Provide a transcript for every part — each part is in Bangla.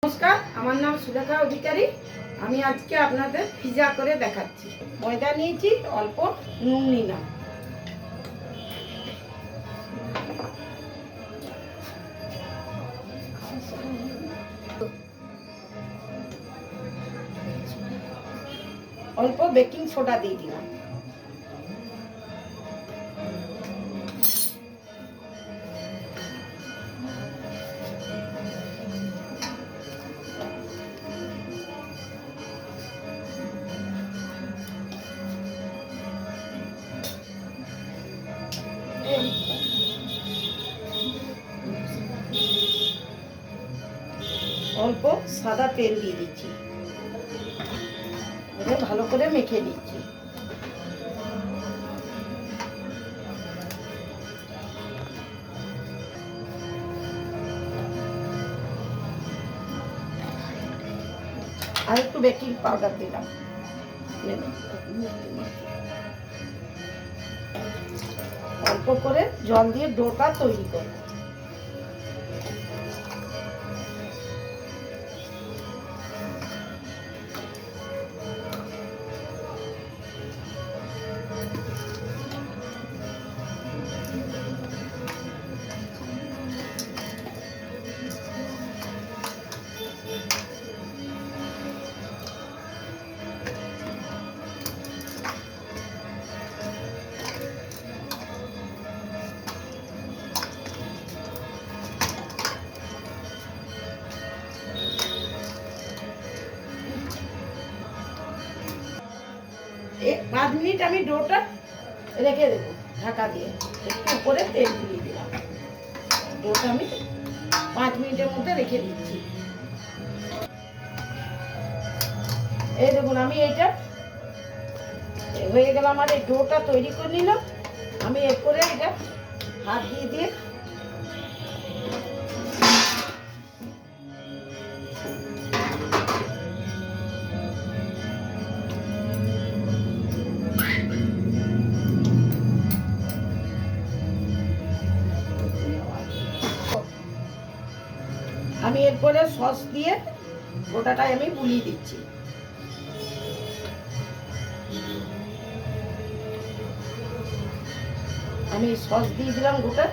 নমস্কার, আমার নাম সুলেখা অধিকারী। আমি আজকে আপনাদের পিজা করে দেখাচ্ছি। ময়দা নিয়েছি, অল্প নুন নিলাম, অল্প বেকিং সোডা দিয়ে দিলাম, অল্প সাদা তেল দিয়ে দিচ্ছি, ভালো করে মেখে দিচ্ছি। আর একটু বেকিং পাউডার দিলাম, অল্প করে জল দিয়ে ডোটা তৈরি করব। एक 5 मिनट আমি ডোটা রেখে দেব ঢাকা দিয়ে, একটু উপরে তেল দিয়ে দিলাম। ডোটা আমি 5 মিনিটের মধ্যে রেখে দিচ্ছি। এই দেখুন, আমি এইটা হয়ে গেল, আমার এই ডোটা তৈরি করে নিলাম। আমি এরপরে এটা হাত দিয়ে দিয়ে আমি এরপরে সস দিয়ে গোটাটাই আমি বুলিয়ে দিচ্ছি। আমি সস দিয়ে দিলাম গোটা,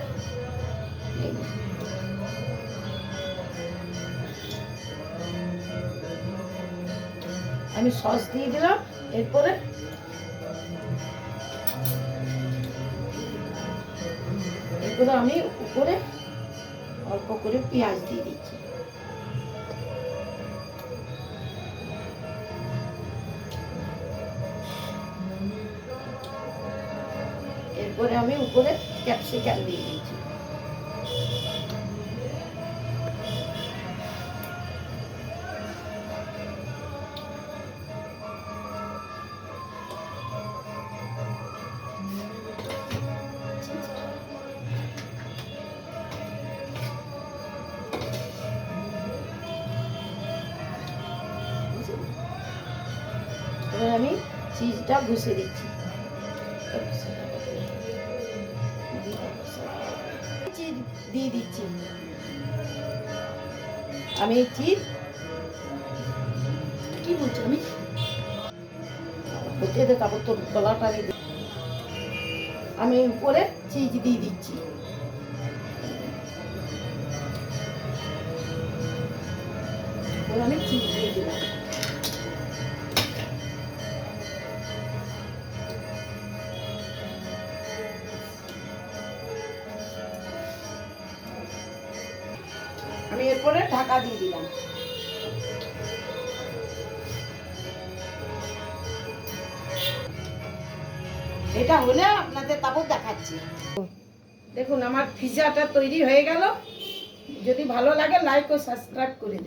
আমি সস দিয়ে দিলাম। এরপরে আমি উপরে অল্প করে পেঁয়াজ দিয়ে দিচ্ছি। এরপরে আমি উপরে ক্যাপসিকাম দিয়ে দিচ্ছি। এবার আমি চিজটা ঘষে দিচ্ছি। চিজ দিয়ে দিচ্ছি। আমি চিজ কি বলছি, আমি হতে দে, তারপর তোর গলাটা আমি উপরে চিজ দিয়ে দিচ্ছি। আমি চিজ দিয়ে দিলাম। আমি এরপরে ঢাকা দিয়ে দিলাম। এটা হলে আপনাদের তারপর দেখাচ্ছি। দেখুন, আমার পিজাটা তৈরি হয়ে গেল। যদি ভালো লাগে লাইক ও সাবস্ক্রাইব করে দিন।